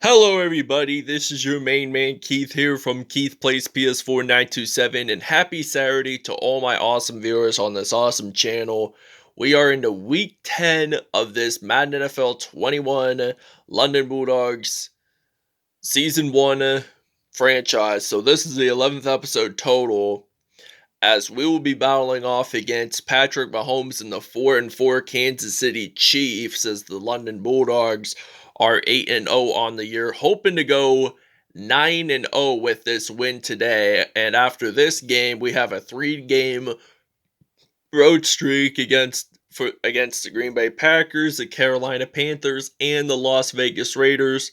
Hello everybody, this is your main man Keith here from Keith Plays PS4 927, and happy Saturday to all my awesome viewers on this awesome channel. We are into week 10 of this Madden NFL 21 London Bulldogs season 1 franchise. So this is the 11th episode total, as we will be battling off against Patrick Mahomes and the 4-4 Kansas City Chiefs, as the London Bulldogs are 8-0 on the year, hoping to go 9-0 with this win today. And after this game, we have a 3-game road streak against the Green Bay Packers, the Carolina Panthers, and the Las Vegas Raiders.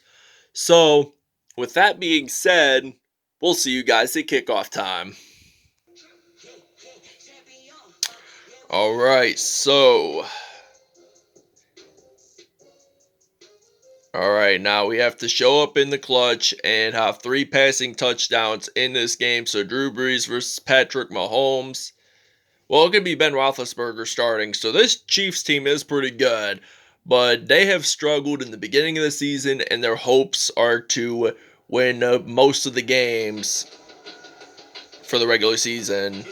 So, with that being said, we'll see you guys at kickoff time. Alright, so now we have to show up in the clutch and have 3 passing touchdowns in this game. So Drew Brees versus Patrick Mahomes. Well, it could be Ben Roethlisberger starting. So this Chiefs team is pretty good, but they have struggled in the beginning of the season, and their hopes are to win most of the games for the regular season.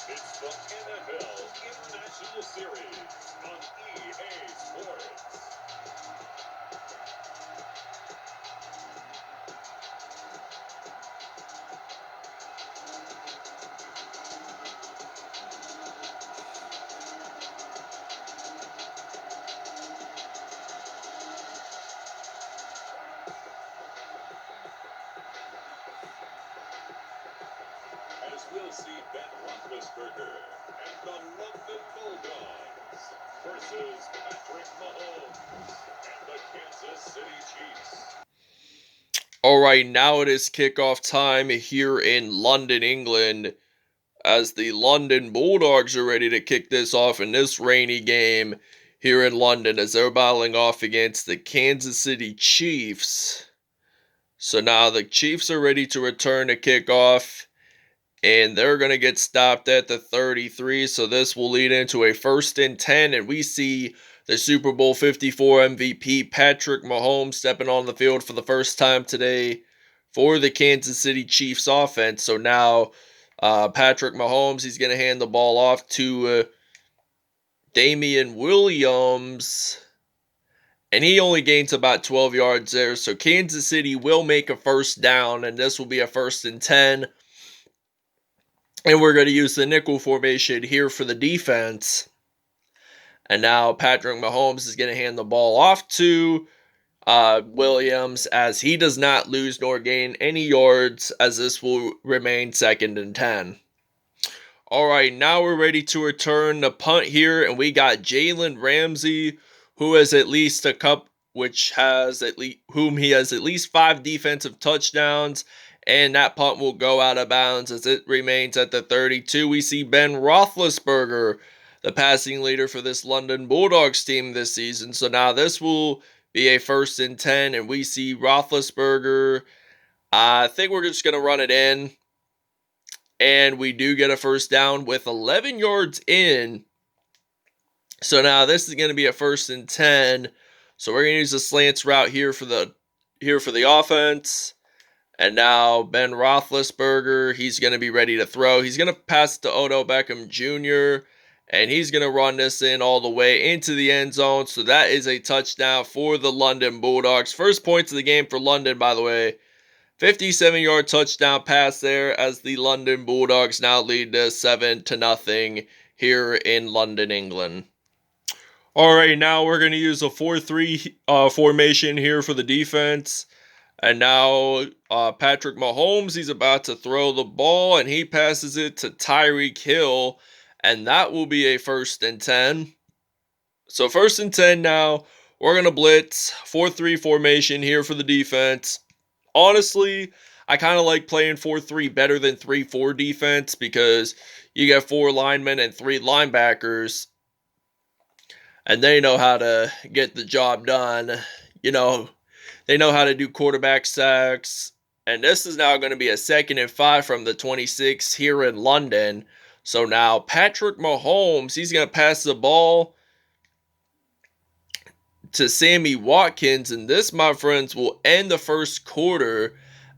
It's the NFL International Series on EA Sports. As we'll see Ben Roethlisberger and the London Bulldogs versus Patrick Mahomes and the Kansas City Chiefs. Alright, now it is kickoff time here in London, England, as the London Bulldogs are ready to kick this off in this rainy game here in London, as they're battling off against the Kansas City Chiefs. So now the Chiefs are ready to return to kickoff, and they're going to get stopped at the 33, so this will lead into a 1st and 10, and we see the Super Bowl 54 MVP Patrick Mahomes stepping on the field for the first time today for the Kansas City Chiefs offense. So now Patrick Mahomes, he's going to hand the ball off to Damian Williams, and he only gains about 12 yards there. So Kansas City will make a 1st down, and this will be a 1st and 10. And we're going to use the nickel formation here for the defense. And now Patrick Mahomes is going to hand the ball off to Williams, as he does not lose nor gain any yards, as this will remain 2nd and 10. Alright, now we're ready to return the punt here, and we got Jalen Ramsey, who has at least whom he has at least 5 defensive touchdowns. And that punt will go out of bounds as it remains at the 32. We see Ben Roethlisberger, the passing leader for this London Bulldogs team this season. So now this will be a 1st and 10, and we see Roethlisberger. I think we're just going to run it in. And we do get a 1st down with 11 yards in. So now this is going to be a 1st and 10. So we're going to use the slants route here for the offense. And now Ben Roethlisberger, he's going to be ready to throw. He's going to pass to Odell Beckham Jr., and he's going to run this in all the way into the end zone. So that is a touchdown for the London Bulldogs. First points of the game for London, by the way. 57-yard touchdown pass there, as the London Bulldogs now lead 7-0 here in London, England. Alright, now we're going to use a 4-3 formation here for the defense. And now Patrick Mahomes, he's about to throw the ball, and he passes it to Tyreek Hill, and that will be a 1st and 10. So 1st and 10 now. We're going to blitz 4-3 formation here for the defense. Honestly, I kind of like playing 4-3 better than 3-4 defense, because you get 4 linemen and 3 linebackers, and they know how to get the job done. They know how to do quarterback sacks. And this is now going to be a 2nd and 5 from the 26 here in London. So now Patrick Mahomes, he's going to pass the ball to Sammy Watkins, and this, my friends, will end the first quarter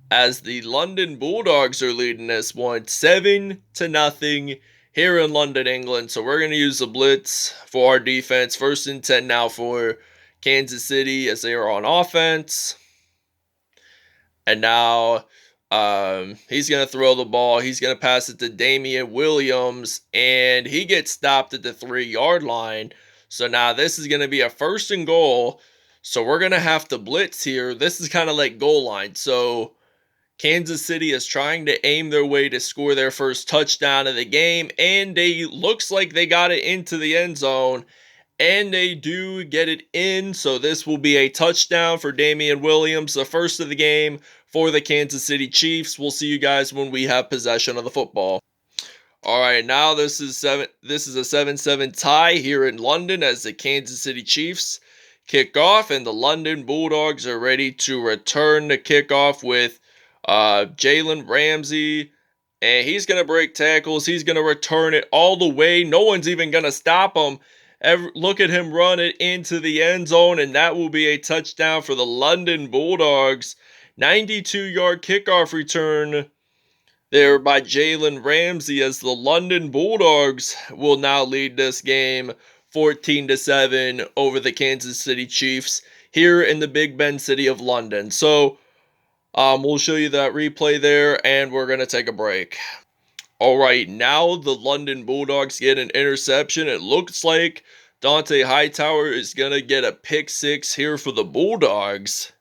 as the London Bulldogs are leading this one 7-0 here in London, England. So we're going to use the blitz for our defense. 1st and 10 now for Kansas City as they are on offense. And now he's going to throw the ball. He's going to pass it to Damian Williams, and he gets stopped at the 3-yard line. So now this is going to be a 1st and goal. So we're going to have to blitz here. This is kind of like goal line. So Kansas City is trying to aim their way to score their first touchdown of the game, and they looks like they got it into the end zone, and they do get it in. So this will be a touchdown for Damian Williams, the first of the game for the Kansas City Chiefs. We'll see you guys when we have possession of the football. All right, now this is a 7-7 tie here in London as the Kansas City Chiefs kick off, and the London Bulldogs are ready to return the kickoff with Jalen Ramsey, and he's going to break tackles. He's going to return it all the way. No one's even going to stop him. Look at him run it into the end zone, and that will be a touchdown for the London Bulldogs. 92-yard kickoff return there by Jalen Ramsey as the London Bulldogs will now lead this game 14-7 over the Kansas City Chiefs here in the Big Ben city of London. So we'll show you that replay there, and we're going to take a break. All right, now the London Bulldogs get an interception. It looks like Dante Hightower is going to get a pick six here for the Bulldogs.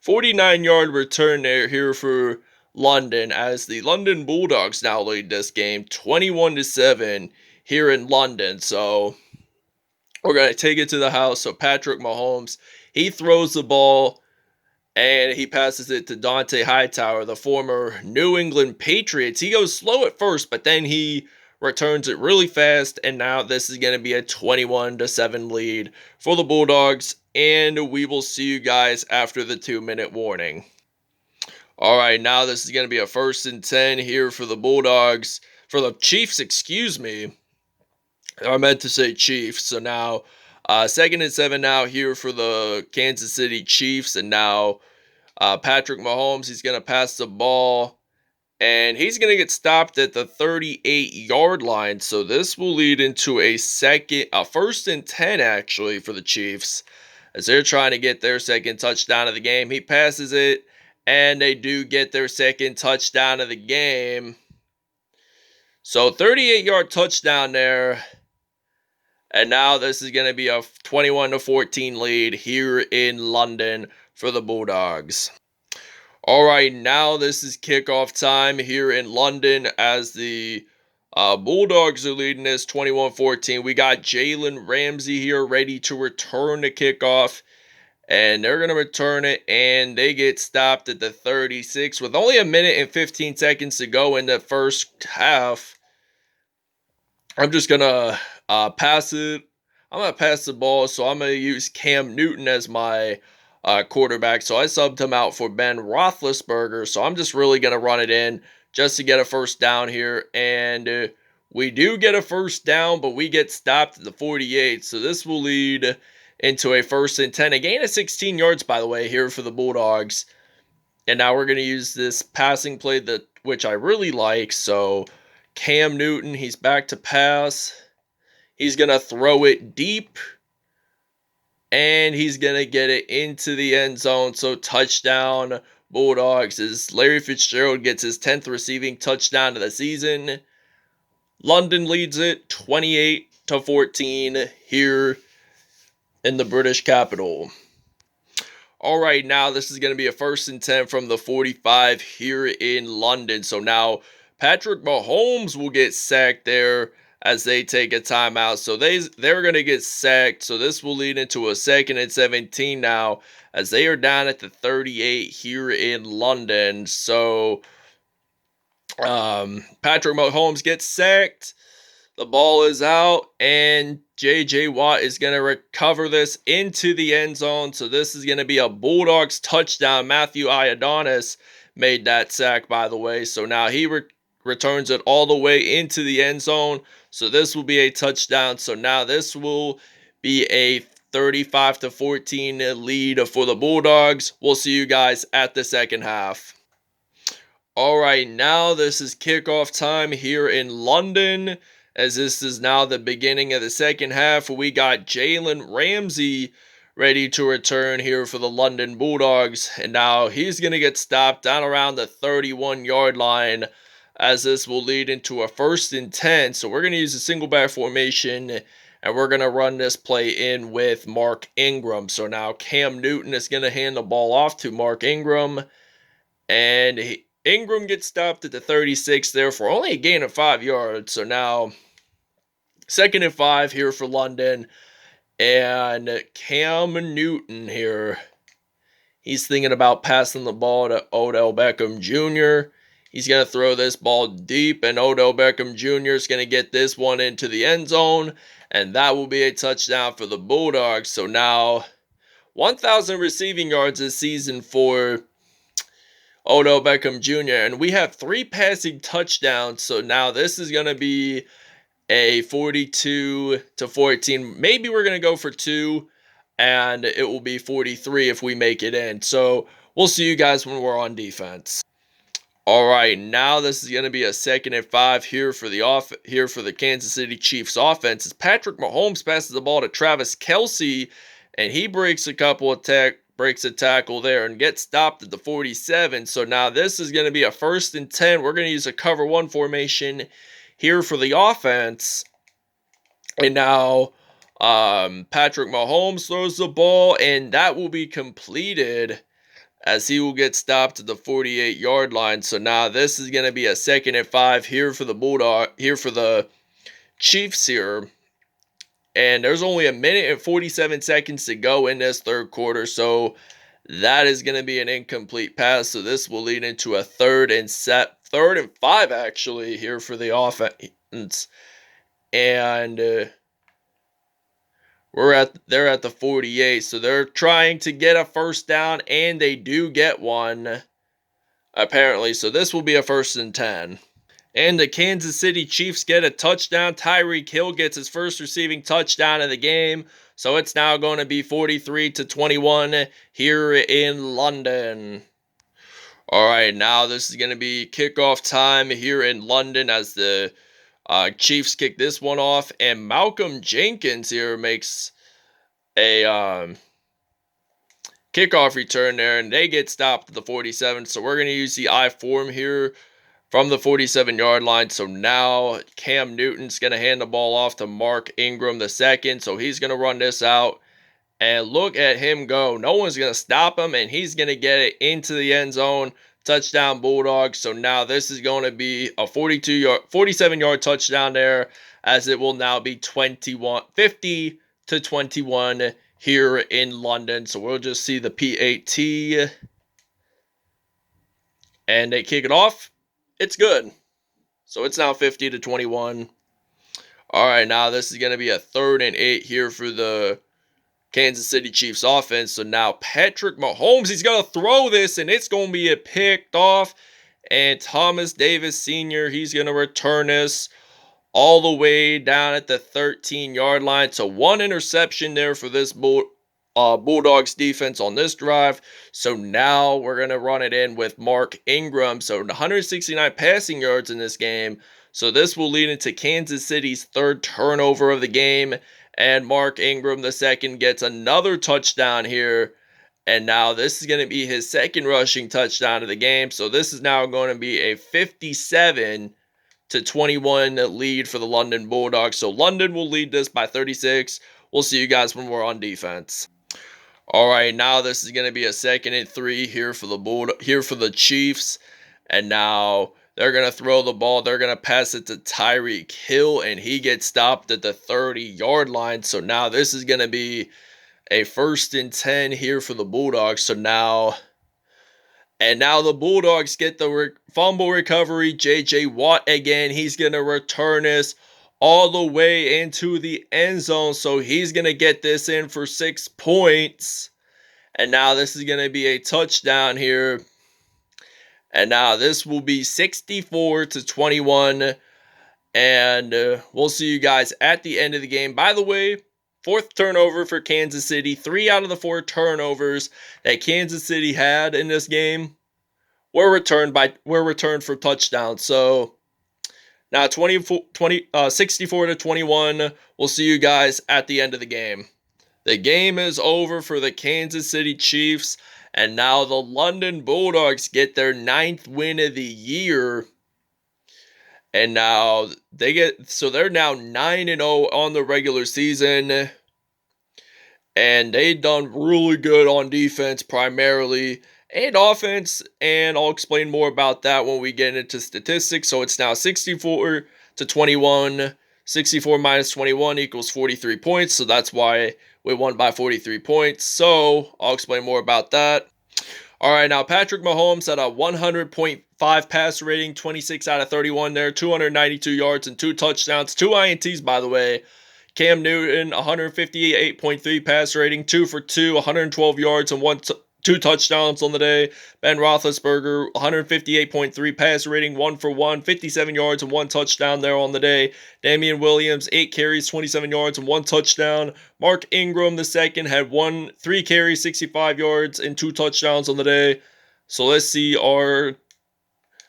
49-yard return there here for London as the London Bulldogs now lead this game 21-7 here in London. So we're going to take it to the house. So Patrick Mahomes, he throws the ball, and he passes it to Dante Hightower, the former New England Patriots. He goes slow at first, but then he returns it really fast, and now this is going to be a 21-7 lead for the Bulldogs, and we will see you guys after the 2-minute warning. All right, now this is going to be a 1st and 10 here for the Bulldogs, for the Chiefs, excuse me. I meant to say Chiefs. So now 2nd and 7 now here for the Kansas City Chiefs. And now Patrick Mahomes, he's going to pass the ball, and he's going to get stopped at the 38-yard line. So this will lead into a 1st and 10 actually for the Chiefs as they're trying to get their second touchdown of the game. He passes it, and they do get their second touchdown of the game. So 38-yard touchdown there. And now this is going to be a 21-14 lead here in London for the Bulldogs. All right, now this is kickoff time here in London as the Bulldogs are leading this 21-14. We got Jalen Ramsey here ready to return the kickoff, and they're going to return it, and they get stopped at the 36 with only 1 minute and 15 seconds to go in the first half. I'm just going to pass it. I'm going to pass the ball, so I'm going to use Cam Newton as my quarterback. So I subbed him out for Ben Roethlisberger. So I'm just really going to run it in just to get a first down here. And we do get a first down, but we get stopped at the 48. So this will lead into a 1st and 10. A gain of 16 yards, by the way, here for the Bulldogs. And now we're going to use this passing play, which I really like. So Cam Newton, he's back to pass. He's going to throw it deep, and he's going to get it into the end zone. So touchdown Bulldogs as Larry Fitzgerald gets his 10th receiving touchdown of the season. London leads it 28-14 here in the British capital. All right, now this is going to be a 1st and 10 from the 45 here in London. So now Patrick Mahomes will get sacked there as they take a timeout. So they're going to get sacked. So this will lead into a 2nd and 17 now as they are down at the 38 here in London. So Patrick Mahomes gets sacked. The ball is out, and J.J. Watt is going to recover this into the end zone. So this is going to be a Bulldogs touchdown. Matthew Ioannidis made that sack, by the way. So now he returns it all the way into the end zone. So this will be a touchdown. So now this will be a 35-14 lead for the Bulldogs. We'll see you guys at the second half. All right, now this is kickoff time here in London, as this is now the beginning of the second half. We got Jalen Ramsey ready to return here for the London Bulldogs, and now he's going to get stopped down around the 31-yard line, as this will lead into a 1st and 10. So we're going to use a single back formation, and we're going to run this play in with Mark Ingram. So now Cam Newton is going to hand the ball off to Mark Ingram, and Ingram gets stopped at the 36 there for only a gain of 5 yards. So now 2nd and 5 here for London. And Cam Newton here, he's thinking about passing the ball to Odell Beckham Jr. He's going to throw this ball deep, and Odell Beckham Jr. is going to get this one into the end zone. And that will be a touchdown for the Bulldogs. So now 1,000 receiving yards this season for Odell Beckham Jr. And we have 3 passing touchdowns. So now this is going to be a 42-14. Maybe we're going to go for 2, and it will be 43 if we make it in. So we'll see you guys when we're on defense. All right, now this is going to be a 2nd and 5 here for the Kansas City Chiefs offense. As Patrick Mahomes passes the ball to Travis Kelce, and he breaks a tackle there and gets stopped at the 47. So now this is going to be a 1st and 10. We're going to use a cover 1 formation here for the offense. And now Patrick Mahomes throws the ball, and that will be completed, as he will get stopped at the 48-yard line. So now this is going to be a 2nd and 5 here for the Chiefs here. And there's only a minute and 47 seconds to go in this 3rd quarter. So that is going to be an incomplete pass. So this will lead into a 3rd and 5 actually here for the offense. And they're at the 48. So they're trying to get a 1st down, and they do get one apparently. So this will be a 1st and 10. And the Kansas City Chiefs get a touchdown. Tyreek Hill gets his first receiving touchdown of the game. So it's now going to be 43-21 here in London. All right, now this is going to be kickoff time here in London, as the Chiefs kick this one off. And Malcolm Jenkins here makes a kickoff return there, and they get stopped at the 47. So we're going to use the I form here from the 47-yard line. So now Cam Newton's going to hand the ball off to Mark Ingram II. So he's going to run this out. And look at him go. No one's going to stop him, and he's going to get it into the end zone. Touchdown Bulldogs. So now this is going to be a 47-yard touchdown there, as it will now be 50-21 here in London. So we'll just see the PAT. And they kick it off. It's good. So it's now 50-21. All right, now this is going to be a 3rd and 8 here for the Kansas City Chiefs offense. So now Patrick Mahomes, he's going to throw this, and it's going to be picked off. And Thomas Davis Sr., he's going to return this all the way down at the 13-yard line. So 1 interception there for this Bulldogs defense on this drive. So now we're going to run it in with Mark Ingram. So 169 passing yards in this game. So this will lead into Kansas City's 3rd turnover of the game. And Mark Ingram II gets another touchdown here. And now this is going to be his 2nd rushing touchdown of the game. So this is now going to be a 57-21 lead for the London Bulldogs. So London will lead this by 36. We'll see you guys when we're on defense. All right, now this is going to be a 2nd and 3 here for the Chiefs. And now they're going to throw the ball. They're going to pass it to Tyreek Hill, and he gets stopped at the 30-yard line. So now this is going to be a 1st and 10 here for the Bulldogs. So now the Bulldogs get the fumble recovery. J.J. Watt again. He's going to return this all the way into the end zone. So he's going to get this in for 6 points. And now this is going to be a touchdown here, And now this will be 64-21. And we'll see you guys at the end of the game. By the way, fourth turnover for Kansas City. 3 out of the 4 turnovers that Kansas City had in this game were returned for touchdowns. So now 64-21. We'll see you guys at the end of the game. The game is over for the Kansas City Chiefs, and now the London Bulldogs get their 9th win of the year. And now they're now 9-0 on the regular season. And they done really good on defense primarily, and offense, and I'll explain more about that when we get into statistics. So it's now 64-21. 64 minus 21 equals 43 points, so that's why we won by 43 points. So I'll explain more about that. All right, now Patrick Mahomes had a 100.5 passer rating, 26 out of 31 there, 292 yards and 2 touchdowns, 2 INTs, by the way. Cam Newton, 158.3 passer rating, 2 for 2, 112 yards and 2 touchdowns on the day. Ben Roethlisberger, 158.3 passer rating, 1 for 1, 57 yards and 1 touchdown there on the day. Damian Williams, 8 carries, 27 yards and 1 touchdown. Mark Ingram II had 3 carries, 65 yards and 2 touchdowns on the day. So let's see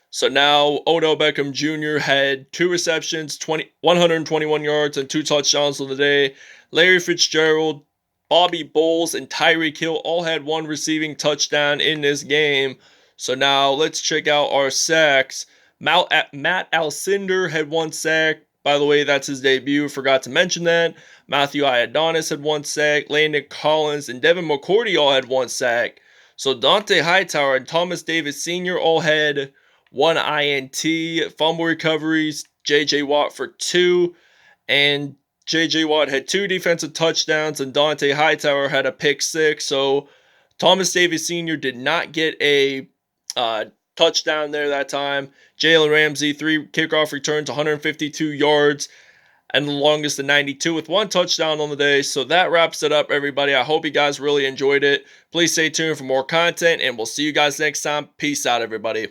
So now Odell Beckham Jr. had 2 receptions, 121 yards and 2 touchdowns on the day. Larry Fitzgerald, Bobby Bowles, and Tyreek Hill all had 1 receiving touchdown in this game. So now let's check out our sacks. Matt Alcindor had 1 sack. By the way, that's his debut. Forgot to mention that. Matthew Ioannidis had 1 sack. Landon Collins and Devin McCourty all had 1 sack. So Dante Hightower and Thomas Davis Sr. all had 1 INT. Fumble recoveries, J.J. Watt for 2. And J.J. Watt had 2 defensive touchdowns, and Dante Hightower had a pick 6. So Thomas Davis Sr. did not get a touchdown there that time. Jalen Ramsey, 3 kickoff returns, 152 yards, and the longest of 92 with 1 touchdown on the day. So that wraps it up, everybody. I hope you guys really enjoyed it. Please stay tuned for more content, and we'll see you guys next time. Peace out, everybody.